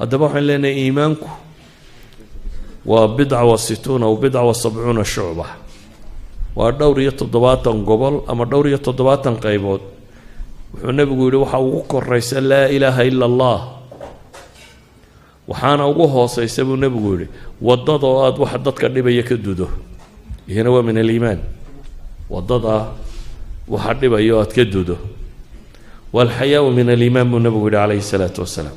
هذا بحن لنا إيمانكم وبضع وستون أو بضع وسبعون شعبة ودورية تضباطا قبل أما دورية تضباطا قيبود والنبي يقول وحوق الرئيس لا إله إلا الله وحانا وقوه سيسبب النبي يقول والضضاء وحدت كالنبي يكدده هنا هو من الإيمان والضضاء وحدب أيوات كدده والحياء من الإمام النبوي عليه الصلاة والسلام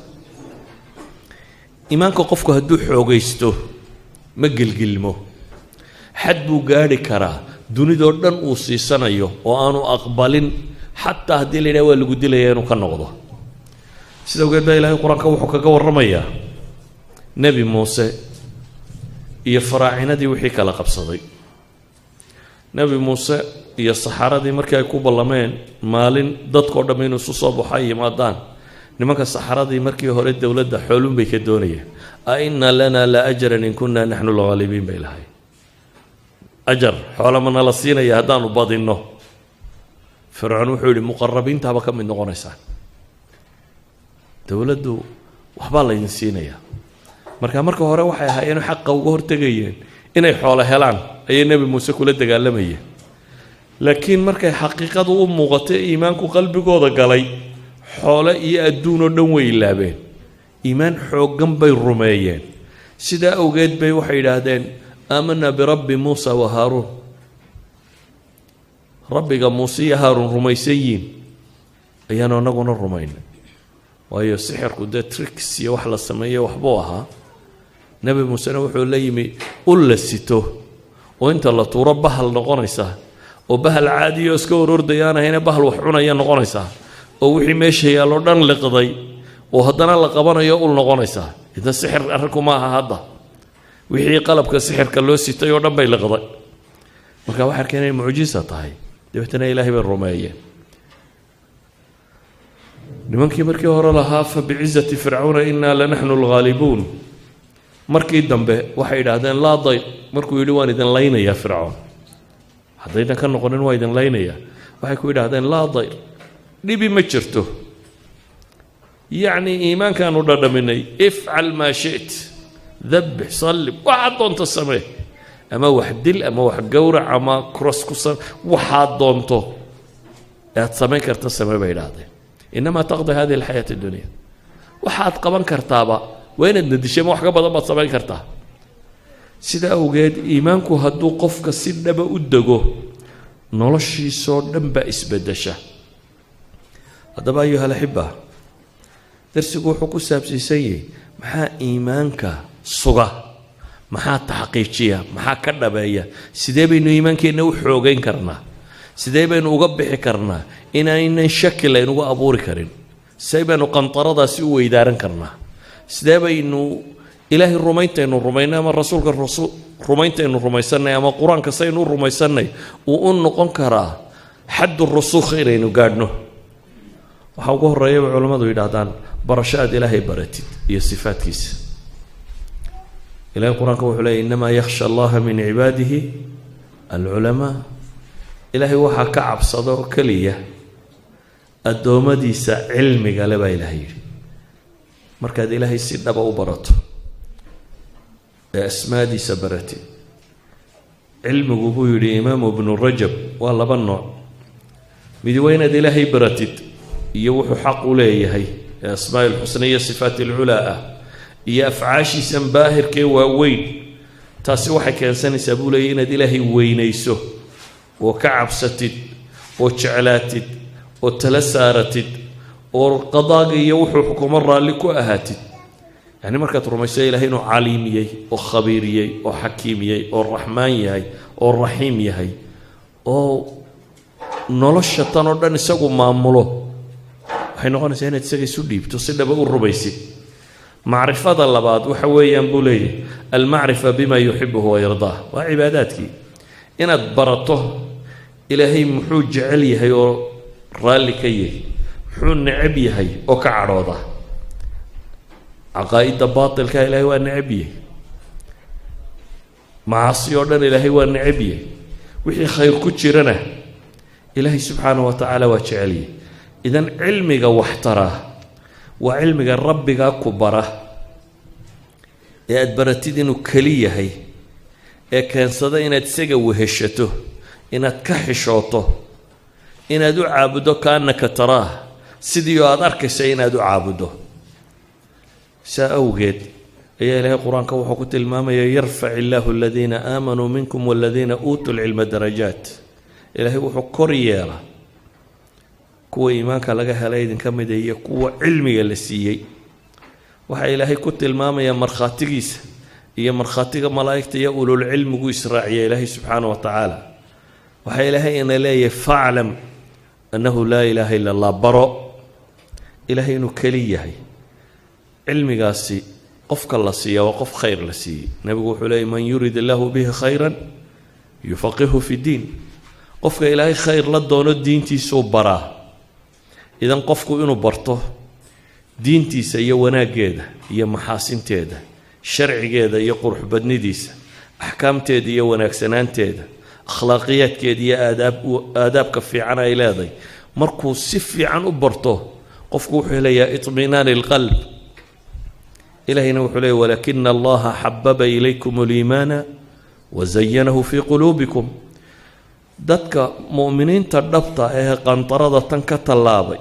إيمانك قفك هدو حوغيستو مقل قلمو حد بو قاري كرا دوني دوردن أوصي سنة وآنو أقبالين حتى هدي لي نوال قد لي يانو كنغضو سيدو قد إلهي القرآن كوحكا كور رميا نبي موسى يفراعنا دي وحيكا لقب صدي نبي موسى iyo saxaradii markay ku ballameen maalin dadkoo dhammaan isu soo baxay yimaadaan nimanka saxaradii markii hore dawladda xoolun bay ka doonayeen ayna lana la ajran in kunna nahnu al-ghalibin baylahay ajar xoolama la siinaya hadaan u badino fir'aun wuxuu yiri muqarrabiinta ba ka mid noqonaysaa dawladdu waxba la idin siinaya marka hore waxay ahaayeen xaq uga hortagayeen inay xoolo helaan ay nabi muuse kula dagaalamayeen laakiin markay xaqiiqadu u muuqatay iimaanku qalbigooda galay xoolo iyo adduun oo dhan way ilaabeen iimaan xooggan bay rumeeyeen sida awgeed bay waxay yiraahdeen aamanna bi rabbi muusa wa haaruun rabbiga muusa iyo haaruun rumaysayiin ayaan anaguna rumaynay waayo sixirku de tricks iyo wax la sameeyo waxbuu ahaa nabi muuse wuxuu la yimi ulla sito oo inta la tuuro bahal noqonaysa oo bahal caadi oo iska ururdayaan ahayna bahal wax cunaya noqonaysa oo wixii meesha yaalo dhan liqday oo haddana la qabanayo ul noqonaysa ida sixir arku ma aha hadda wixii qalabka sixirka loo sitay oo dhan bay liqday marka waxa keenay muujisa tahay dibtana ilaahay baa rumeeyay nimankii markii hore lahaa fa bi'izzati fir'auna inna lanahnu al-ghalibun markii dambe waxay yiraahdeen la day markuu yiri waan idin laynaya fir'aun haddayna ka noqonin waa idin laynaya waxay ku yidhaahdeen laa dayr dhibi ma jirto yacni iimaankaanu dhadhaminay ifcal maa shit dabbix sallib waxaad doonto samee ama wax dil ama wax gowrac ama cross ku waxaad doonto aad samayn karta samee bay yidhaahdeen inamaa taqdi hadihi alxayaat addunya waxaad qaban kartaaba waa inaad nadishama wax ka badan baad samayn kartaa sida awgeed iimaanku hadduu qofka si dhaba u dego noloshiisoo dhan baa isbedesha haddaba ayuha alaxiba darsigu wuxuu ku saabsiisan yahay maxaa iimaanka suga maxaa taxqiijiya maxaa ka dhabeeya sidee baynu iimaankeenna u xoogayn karnaa sidee baynu uga bixi karnaa inaynan shaki laynugu abuuri karin sidee baynu qantaradaasi u weydaaran karnaa sidee baynu ilaahay rumaynteenu rumaynay ama rasuulka rumaynteenu rumaysanay ama quraanka saynu rumaysanay uu u noqon karaa xad rusukh inaynu gaadhno waxa ugu horeeya culimadu yiraahdaan barashaad ilaahay baratid iyo sifaadkiisa ilaahay quraanka wuxuu leeyahay inma yakhsha allaha min ibadihi al-ulama ilaahay waxa ka cabsado kaliya adoomadiisa cilmiga leh baa ilaahay markaad ilaahay si dhab u barato asmaadii sabarati cilmigu buu yiri imaam ibn rajab waa laba nooc mid weynaad ilaahay baratid iyo wuxuu xaq u leeyahay asmaa'il husniya sifaatil ulaa iyo afcaashiisa baahirkee waa weyn taasi waxay keensanaysaa buu leeyahay inaad ilaahay weynayso oo ka cabsatid oo jeclaatid oo tala saaratid oo qadaaga iyo wuxuu xukumo raalli ku ahaatid يعني مركز رميسي إلهي إنه عليمي أو خبيري أو حكيمي أو الرحمن يهي أو الرحيم يهي أو نول الشيطان ودان يساقو معمولو حين قانا سينا تساقي سوديب تصير بقول ربيسي معرفة الله بعد وحويا بولي المعرفة بما يحبه ويرضاه وعباداتك إن أدبرته إلهي محوج علي هي رالي كيه محو نعبي هي أو كعروضه عقائد باطل كإلهي والنعبيه معاصي ودن إلهي والنعبيه وحي خير كتشرنا إلهي سبحانه وتعالى وجعليه إذن علمك واحتراه وعلمك ربك كبره ee aad baratid inuu keli yahay ee keensada inaad isaga weheshato inaad ka xishooto inaad u caabudo kaannaka taraah sidii oo aad arkaysa inaad u caabudo saa awgeed ayaa ilaahay qur-aanka wuxuu ku tilmaamayaa yarfac illaahu aladiina aamanuu minkum waladiina uutuu lcilma darajaat ilaahay wuxuu kor yeelaa kuwa iimaanka laga helay idinka mid iyo kuwa cilmiga la siiyey waxaa ilaahay ku tilmaamayaa markhaatigiisa iyo markhaatiga malaa'igta iyo ulul cilmigu israaciya ilaahay subxaana wa tacaala waxaa ilaahay ina leeyahay faclam annahu laa ilaaha ila allah baro ilaahay inuu keli yahay cilmigaasi qofka la siiya waa qof khayr la siiyey nabigu wuxuu leeyahy man yurid illaahu bihi khayran yufaqihu fi diin qofka ilaahay khayr la doono diintiisuu baraa idan qofku inuu barto diintiisa iyo wanaaggeeda iyo maxaasinteeda sharcigeeda iyo quruxbadnidiisa axkaamteeda iyo wanaagsanaanteeda akhlaaqiyaadkeeda iyo aadaabka fiican ay leedahay markuu si fiican u barto qofku wuxuu helayaa iطminaani اlqalb ilahayna wuxuu leeyahy walakina allaha xababa ilaykum اliimaana wazayanahu fii quluubikum dadka mu'miniinta dhabta ee qantarada tan ka tallaabay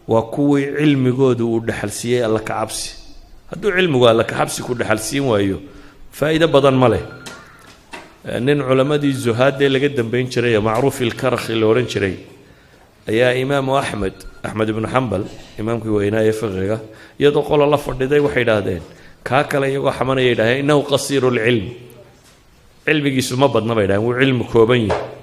waa kuwii cilmigoodu uu dhaxalsiiyey alla ka cabsi hadduu cilmigu alla ka cabsi ku dhaxalsiin waayo faa'iido badan ma leh nin culamadii zuhaadee laga dambeyn jiray ee macruuf ilkarakhi la odhan jiray ayaa imaamu axmed ibnu xambal imaamkii weynaa ee fiqiga iyadoo qola la fadhiday waxay idhaahdeen kaa kale iyagoo xamanaya idhahdeen innahu qasiiru lcilm cilmigiisu ma badna bay dhahdeen wuu cilmi kooban yahay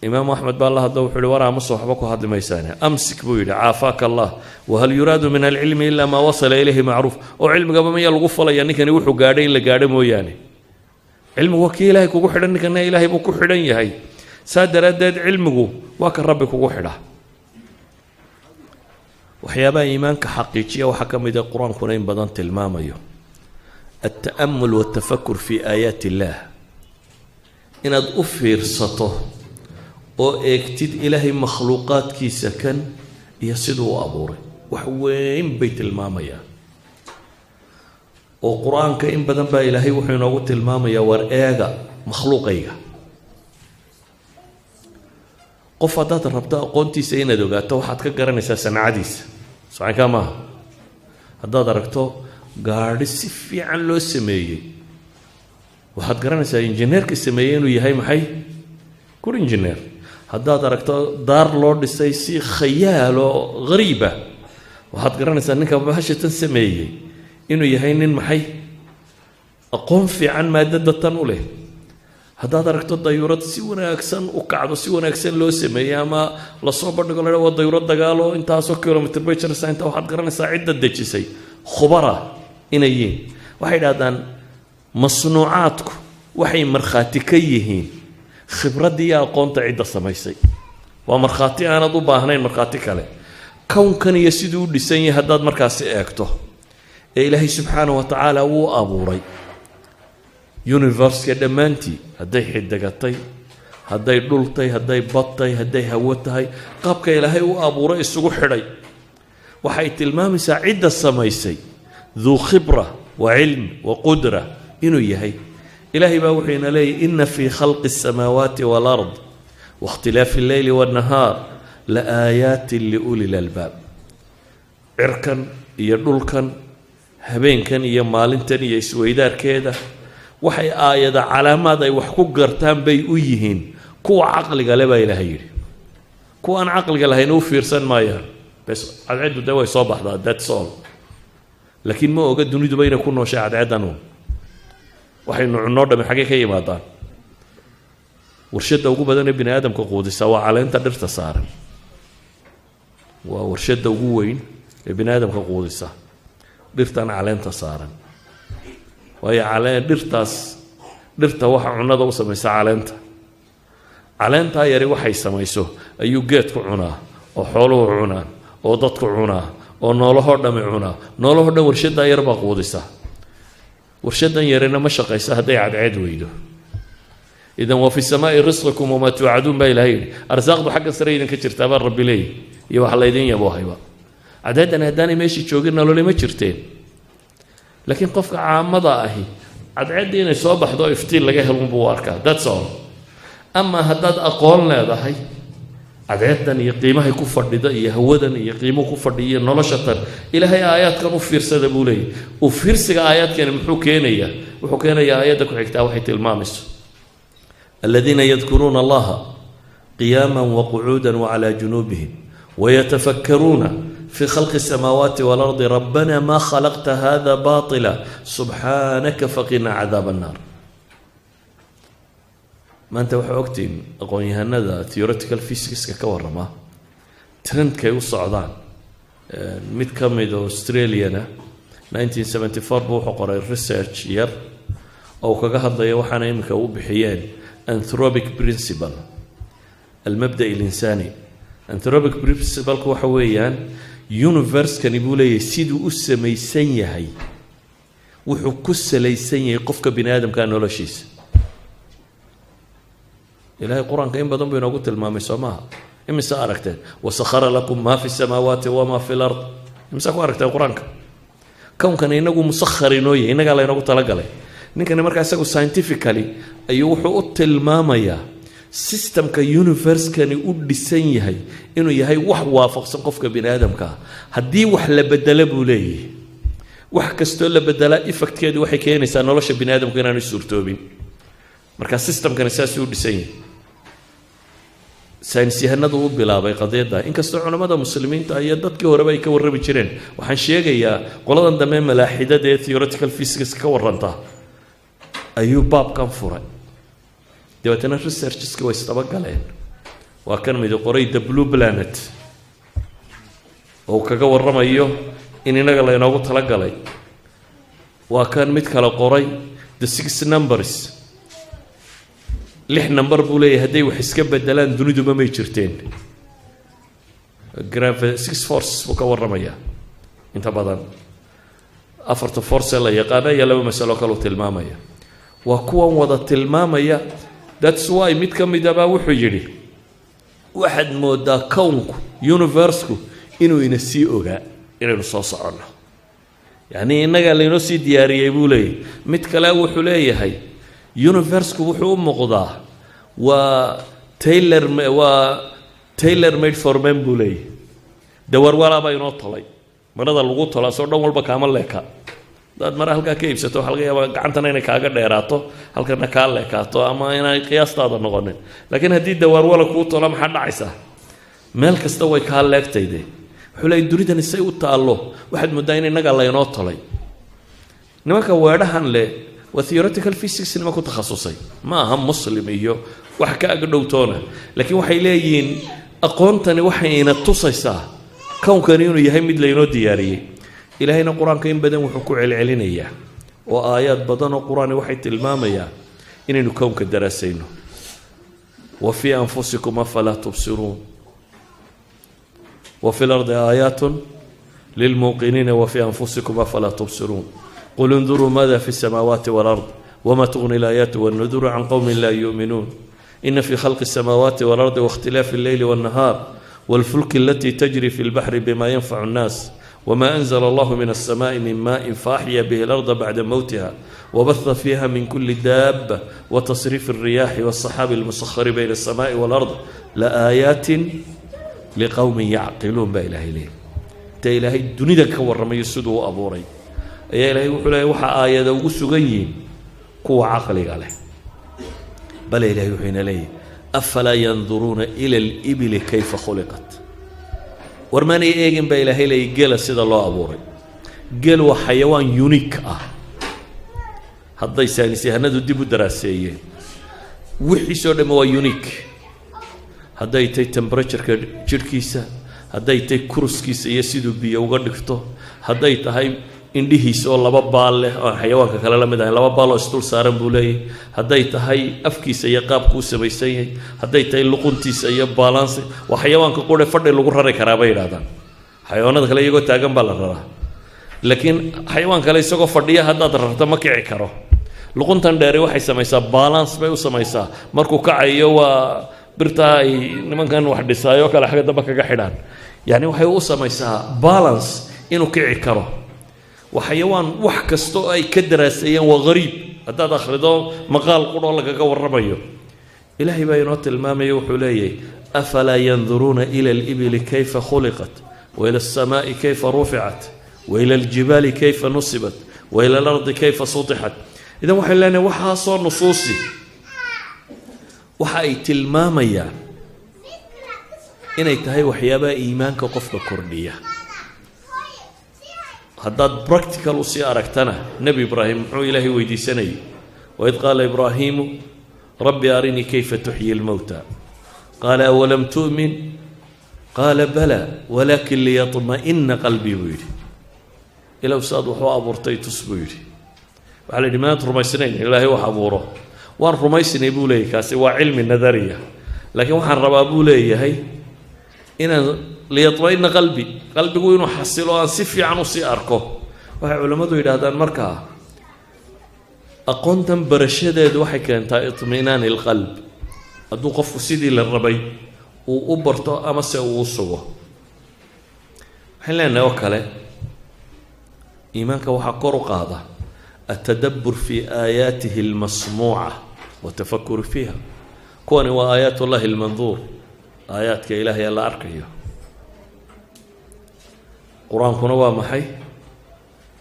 imaamu axmed baa la hadlo wuxuu yihi war aamuso waxba ku hadli maysaane amsik buu yidhi caafaaka allah wahal yuraadu min alcilmi ilaa maa wasala ilayhi macruuf oo cilmigaba mayaa lagu falaya ninkani wuxuu gaadhay in la gaadho mooyaane cilmigu waa kii ilaahay kugu xidhan ninkana ilaahay buu ku xidhan yahay saa daraaddeed cilmigu waa ka rabbi kugu xidha waxyaabaha iimaanka xaqiijiya waxaa ka mid ah qur-aankuna in badan tilmaamayo alta'amul waltafakur fii aayaati illaah inaad u fiirsato oo eegtid ilaahay makhluuqaadkiisa kan iyo siduu u abuuray wax weyn bay tilmaamayaan oo qur-aanka in badan baa ilaahay wuxuu inoogu tilmaamayaa war eega makhluuqayga qof haddaad rabto aqoontiisa inaad ogaato waxaad ka garanaysaa sancadiisa socankaa maaha haddaad aragto gaadhi si fiican loo sameeyey waxaad garanaysaa injineerka sameeyey inuu yahay maxay kur injineer haddaad aragto daar loo dhisay si khayaal oo hariiba waxaad garanaysaa ninka bahashatan sameeyey inuu yahay nin maxay aqoon fiican maadada tan u leh haddaad aragto dayuurad si wanaagsan u kacdo si wanaagsan loo sameeyey ama lasoo bandhigo la waa dayuurad dagaalo intaasoo kilomitr bay jiraysaa intaa waxaad garanaysaa cidda dejisay khubara inay yihiin waxay idhahdaan masnuucaadku waxay markhaati ka yihiin khibraddii iyo aqoonta cidda samaysay waa markhaati aanad u baahnayn markhaati kale kownkan iyo siduu u dhisan yahay haddaad markaasi eegto ee ilaahay subxaana wa tacaala wuu abuuray universka dhammaantii hadday xidigatay hadday dhultay hadday badtay hadday hawo tahay qaabka ilaahay u abuuray isugu xidhay waxay tilmaamaysaa cidda samaysay duu khibra wa cilm wa qudra inuu yahay ilaahay baa wuxuu ina leeyahy ina fii khalqi الsamaawaati wاlard waاkhtilaafi اlleyli wاnnahaar la aayaatin liuli lalbaab cirkan iyo dhulkan habeenkan iyo maalintan iyo isweydaarkeeda waxay aayada calaamaad ay wax ku gartaan bay u yihiin kuwa caqliga le baa ilaahay yidhi kuwa aan caqliga lahayn u fiirsan maayaan bes cadceeddu dee way soo baxdaa that's all laakiin ma oga duniduba inay ku nooshay cadceeddan uun waxaynu cunoo dhamme xaggee ka yimaadaan warshadda ugu badan ee bini aadamka quudisa waa caleenta dhirta saaran waa warshadda ugu weyn ee bini aadamka quudisa dhirtan caleenta saaran waayo dhirta waxa cunada u samaysa caleentaa yari waxay samayso ayuu geedku cunaa oo xooluhu cunaan oo dadku cunaa oo noolahoo dhami cunaa noolahoo dhan warshaddaa yar baa quudisa warshaddan yarina ma shaqaysa hadday cadceed weydo idan wa fi samaai risqikum wamaa tuucaduun baa ilahay yidhi arsaaqdu xagga sare idinka jirtaa baa rabbi leeyahy iyo wax laydin yaboohayba cadceeddan haddaanay meeshii joogin nolole ma jirteen لكن قفك عامضة أهي عدعدين يصبح ضو يفتيل لقاه المبواركة that's all أما هداد أقول لا ضحي عدعدن يقيمه يكفر لدا يهودن يقيمه كفر لدا نلشطر إلى هي آيات كانوا فيرس دبولي وفيرس آيات كان محكينية آياتك وحكتها وحيت المامس الذين يذكرون الله قياما وقعودا وعلى جنوبهم ويتفكرون في خلق السماوات والأرض ربنا ما خلقت هذا باطلا سبحانك فقنا عذاب النار ما أنت وحوقتي أقول هذا theoretical physics كورما ترند كيو صعدان ميد كاميد أستراليانا 1974 بوحو قرأ research year أو كجهد ضيا وحنا يمكن بحيان anthropic principle المبدأ الإنساني anthropic principle كوا حويان universe كان يقول يسيد أسمى يسنيه هاي وحكس ليسنيه قفك بني آدم كان ولا شيء إلهي القرآن كأن بدون بينه قلت المامي سماها إما سأركته وسخر لكم ما في السماوات وما في الأرض إما سأركته القرآن كون كان ينقو مسخر نوي إنك على ينقو تلقى ninkan markaa isagu scientifically ayuu wuxuu u tilmaamayaa systemka universe-kani u dhisan yahay inuu yahay wax waafaqsan qofka bini'aadamka haddii wax la bedelo buu leeyahay wax kastoo la bedelaa effectkeedu waxay keenaysaa nolosha bini'aadamka inaanu suurtoobin marka systemkani saas u dhisan yahay saynisyahanadu u bilaabay qadiyada inkastoo culimada muslimiinta ay dadkii horeba ay ka warrami jireen waxaan sheegayaa qoladan dambe malaaxidada ee theoretical physics ka warranta ayuu baabkan furay dabeetana researcheska way istaba galeen waa kan mid qoray the blue planet oo kaga warramayo in inaga la inoogu tala galay waa kan mid kala qoray the six numbers lix number buu leeyahay hadday wax iska bedelaan duniduba may jirteen gravity six forces buu ka warramaya inta badan afarta force la yaqaana iyo laba mas'alo kale oo tilmaamaya waa kuwan wada tilmaamaya that's why mid ka mid ah wuxuu yiri waxaad moodaa kownku universe-ku inuu ina sii ogaa inaynu soo socono yani inaga la inoo sii diyaariyay buu leeyahay mid kale wuxuu leeyahay universe-ku wuxuu u muuqdaa waa tailor made for men buu leeyahay dawarwalaaba inoo tolay marada lagu tolaa soo dhan walba kaama leeka dad mar halka ka iibsato waxa laga yaabaa gacantana inay kaaga dheeraato halkana ka leekaato ama inay qiyaastaada noqonin laakiin haddii dawarwala ku tola maxaa dhacaysa meel kasta way ka leegtayde xulay dunidan isay u taalo waxaad moodaa in inaga la inoo tolay nimanka weedhahan le wa theoretical physics nima ku takhasusay ma aha muslim iyo wax ka ag dhowtoona laakiin waxay leeyihiin aqoontani waxay ina tusaysaa kownkani inuu yahay mid la inoo diyaariyay إلهينا القرآن كين بدن وحكوا على علينية وآيات بدن القرآن واحد المامية إن نكون كدراسينه وفي أنفسكم أفلا تبصرون وفي الأرض آيات للموقنين وفي أنفسكم أفلا تبصرون قل انظروا ماذا في السماوات والأرض وما تغني الآيات والنذر عن قوم لا يؤمنون إن في خلق السماوات والأرض واختلاف الليل والنهار والفلك التي تجري في البحر بما ينفع الناس وما أنزل الله من السماء من ماء فأحيا به الأرض بعد موتها وبث فيها من كل دابة وتصريف الرياح والسحاب المسخر بين السماء والأرض لآيات لقوم يعقلون بإله إليه تإلهي الدنيا كورما يسدوا أبوري يا إلهي وحلا وحا آية وسجين قوة عقلي عليه بل إلهي حين ليه أفلا ينظرون إلى الإبل كيف خلقت warmaan ay eegin baa ilaahay la gela sida loo abuuray gel waa xayawaan unique ah hadday saynisyahanadu dib u daraaseeyeen wixii soo dhamma waa unique hadday tay temperature-ka jirkiisa hadday tay kuruskiisa iyo siduu biyo uga dhigto hadday tahay indhihiisa oo laba baal leh oo xayawaanka kale la mid ah laba baal oo isdul saaran buu leeyahay hadday tahay afkiisa iyo qaabku u samaysan yahay hadday tahay luquntiisa iyo balance waa xayawaanka qore fadhi lagu rari karaa bay yiraahdaan xayawaanada kale iyagoo taagan baa la raraa laakiin xayawaan kale isagoo fadhiya haddaad rarto ma kici karo luquntan dheeri waxay samaysaa balance bay u samaysaa markuu kacayo waa birta ay nimankan wax dhisaayo kale xagga daba kaga xidhaan yani waxay u samaysaa balance inuu kici karo وحيوان وحكستو أي كدراسيا وغريب هذا أخرجه مقال قرآن لك ورميه إلهي بينات المام يوحليه أفلا ينظرون إلى الإبل كيف خلقت وإلى السماء كيف رفعت وإلى الجبال كيف نصبت وإلى الأرض كيف سطحت إذا وحلنا وحا صار نصوصي وحا تلماميا إنay tahay waxyaaba iimaanka qofka kordhiya haddaad practical u sii aragtana nebi ibraahim muxuu ilaahay weydiisanayay waid qaala ibraahiimu rabbi arinii kayfa tuxyi lmowta qaala awalam tu'min qaala bala walaakin liyatma'ina qalbii buu yidhi ilow saad wuxuu abuurtay tus buu yidhi waxaa la yidhi maad rumaysnayn ilaahay wax abuuro waan rumaysnay buu leeyahay kaasi waa cilmi nadariya laakiin waxaan rabaa buu leeyahay إن ليطمئن قلبي وينو حصلوا سفي عنو سي أركو وهي علماء إلى هذا المركع أقنتم برشدة وحي كانت اطمئنان القلب أدو قف سيدي للربي وأبرتو أمس وصوه حنا نوكله إيمانك وحقر قاضة التدبر في آياته المسموعة والتفكر فيها كون وآيات الله المنظور آياتك إلهي الله أركيه قرآن كنوا محي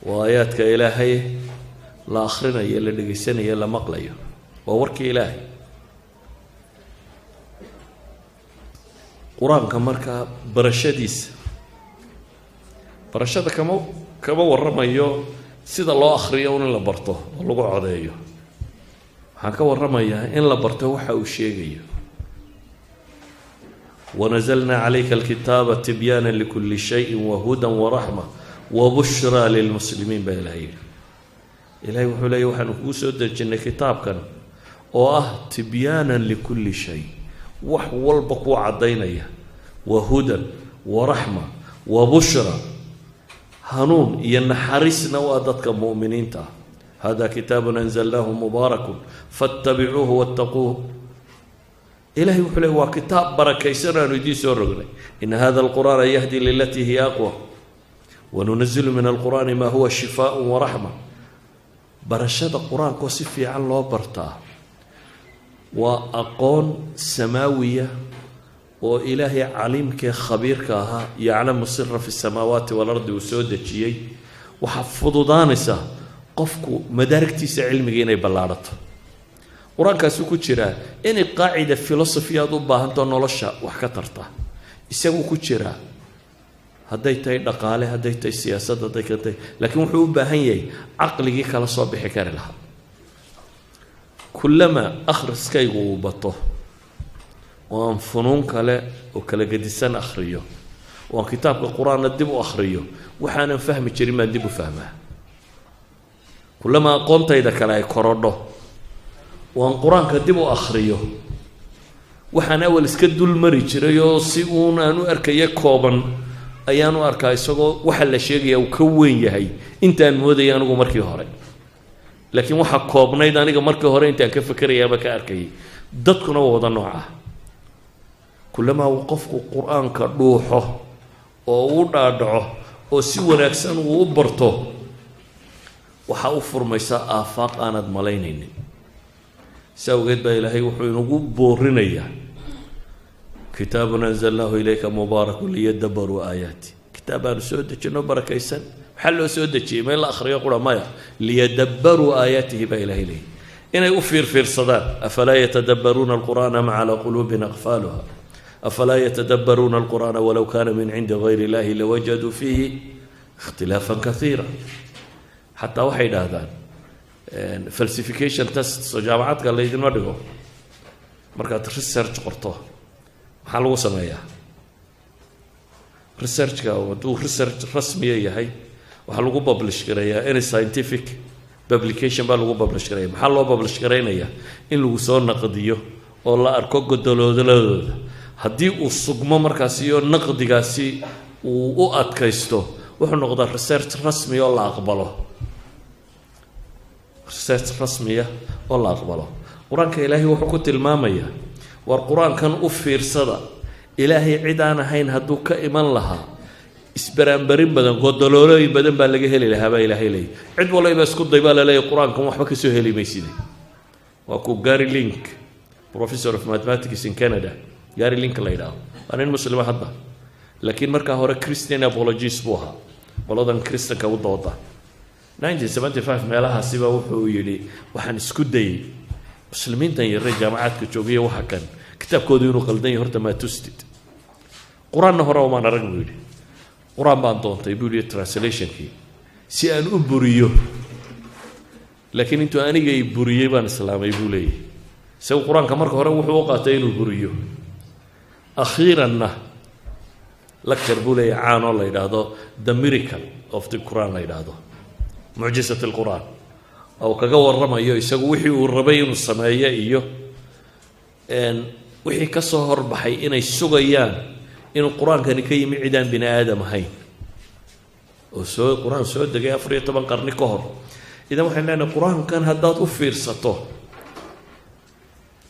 وآياتك إلهي لا آخرنا يلا نجسنا يلا مقليه وورك إلهي قرآن كمركا برشديس برشدة كما ورميه سيد الله آخريه ولا برته والله عاديه حكى ورميه إن لبرته وحوشيه ونزلنا عليك الكتاب تبيانا لكل شيء وهدى ورحمة وبشرى للمسلمين بإلهي إلهي وحولي وحن وسود الجنة كتاب كان تبيانا لكل شيء وحول بقوة عدينية وهدى ورحمة وبشرى هنون ينحرسنا وأدتك مؤمنين هذا كتاب أنزلناه مبارك فاتبعوه واتقوه إلهي وحله هو كتاب بركيسنا ندي سورنا إن هذا القرآن يهدي للتي هي أقوى وننزل من القرآن ما هو شفاء ورحمة برشاد القرآن كوسفي عن الله برتا وأقون سماوية وإلهي عليمك خبيرك يعلم السر في السماوات والأرض وسود الشيء وحفظوا دانسة قفكو مداركتي علمي جينا بلارته quraankaas ku jira in qaacida filosofiyadu u baahan tahay nolosha wax ka tarta isagu ku jira haday tahay dhaqaale haday tahay siyaasad haday tahay laakiin wuxuu u baahan yahay aqliga kala soo bixi kara laha kullama akhriskaygu uu bato oo funuun kale oo kala gedisan akhriyo oo kitaabka quraanka dib u akhriyo waxaan fahmi jirin ma dib u fahmaa kullama aqoontayda kale ay korodho وأن قرآن كدبوا أخريه وحنا أول اسكدوا المريجريو سيئون أنو أركي كوبا أيانو أركاي سوغو وحل شيء وكوين يهي أنت أنموذي يانو مركي هوري لكن وحا كوبنا إذا أنك مركي هوري أنت كيف فكر يا بك أركي ضدكنا ووضع نوعه كلما وقفك القرآن كروحه وودعه وسيور أكسن وبرته وحاوفر ميساء آفاق أنا دمالينيني سوغيت با إلهي وحو نغو بورينيا كتاب أنزلناه إليك مبارك ليدبروا آياتي كتاب سودة جنو بركيسن حلو سودة شيء ما الآخر يقول ما ليدبروا آياته با إلهي لي إن يؤفر في الصدى أفلا يتدبرون القرآن مع على قلوب أقفالها أفلا يتدبرون القرآن ولو كان من عند غير الله لوجدوا فيه اختلافا كثيرا حتى وحيد هذا falsification test جامعات قال لي دين ما دغو marka research qorto maxaa lagu sameeyaa research-ka oo research rasmi yahay waxa lagu publish gareeyaa in scientific publication baa lagu publish gareeyaa maxaa loo publish gareynayaa in lagu soo naqdiyo oo la arko godoloodooda haddii uu sugmo markaas iyo naqdigaasi uu u adkaysto wuxuu noqdaa research rasmi oo la aqbalo research rasmiya oo la aqbalo quraanka ilaahay wuxuu ku tilmaamayaa war quraankan u fiirsada ilaahay cid aan ahayn hadduu ka iman lahaa isbaraanbarin badan godololooyin badan baa laga heli lahaa baa ilaahay leeyahy cid walba isku day baa la leeyahay qur-aankan waxba ka soo heli mayside waa ku Gary Link professor of mathematics in Canada Gary Link la yidhaahdo waa nin muslima hadda laakiin markaa hore Christian apologist buu ahaa qoladan Kristanka u dooda 1975 meelahaasiba wuxuu yidhi waxaan isku dayay muslimiintan yaree jaamacadka joogaya waxa kan kitaabkoodu inuu qaldan yahay horta ma tustid quraanna hore uma arag buu yidhi quraan baan doontay buu yidhi translationkii si aan u buriyo laakiin intuu aniga ay buriyay baan islaamay buu leeyahay isagu quraanka marka hore wuxuu u qaatay inuu buriyo akhiiranna lecture buu leeyahay caanoo la yidhaahdo the miracle of the Quran la yidhaahdo mucjisat alquraan oo kaga warramayo isagu wixii uu rabay inuu sameeyo iyo wixii ka soo horbaxay inay sugayaan inuu quraankani ka yimi cidaan bini aadam ahayn oo soo quraan soo degay 14 qarni ka hor idan waxaan leenahay quraankan haddaad u fiirsato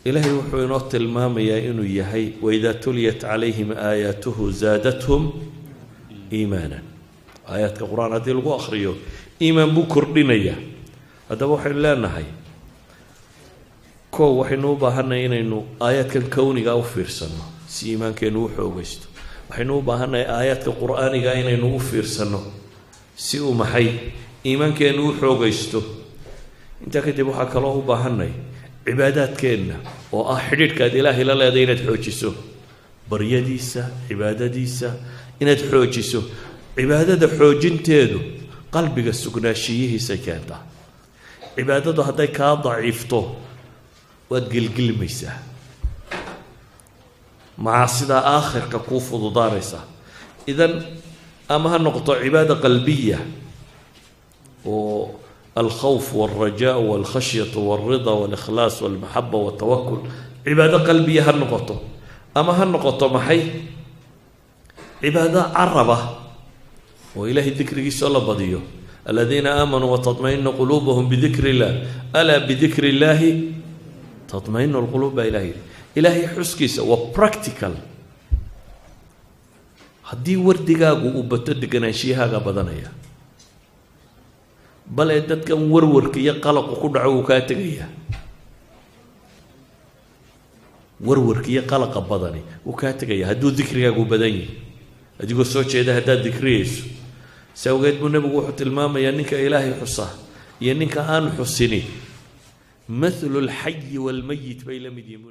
ilaahay wuxuu inoo tilmaamayaa inuu yahay waidaa tuliyat calayhim aayaatuhu zaadathum iimaanan aayaadka quraan haddii lagu akhriyo iimaan buu kordhinaya haddaba waxaynu leenahay kow waxaynu u baahannahay inaynu aayaadkan kowniga u fiirsanno si iimaankeennu u xoogaysto waxaynu u baahannahay aayaadka qur'aaniga inaynu u fiirsanno si uu maxay iimaankeennu u xoogaysto intaa kadib waxaa kaloo u baahannahay cibaadaadkeenna oo ah xidhiidhkaad ilaahay la leedahay inaad xoojiso baryadiisa cibaadadiisa inaad xoojiso cibaadada xoojinteedu qalbiga sugnaashiyihiisay keentaa cibaadadu hadday kaa daciifto waad gelgelmaysaa macaasidaa aakhirka kuu fududaanaysaa idan ama ha noqoto cibaada qalbiya oo الخوف والرجاء والخشية والرضا والإخلاص والمحبة والتوكل عبادة قلبية هالنقطة أما هالنقطة محي عبادة عربة وإله الذكر صلى بديه الذين آمنوا وتطمئن قلوبهم بذكر الله ألا بذكر الله تطمئن القلوب إلهي إلهي حسكيس وبراكتيكال هدي وردقاق وبتدقنا شيها بدنيا بل dadka warwarka iyo qalaqo ku dhaco uu ka tagaya warwarka iyo qalaqa badani uu ka tagaya haduu dikrigaagu badan yahay adigoo soo jeeda hadaa dikriyayso sawgeed buu nabigu wuxuu tilmaamayaa ninka ilaahay xusa iyo ninka aan xusini مثل الحي والميت بين مدين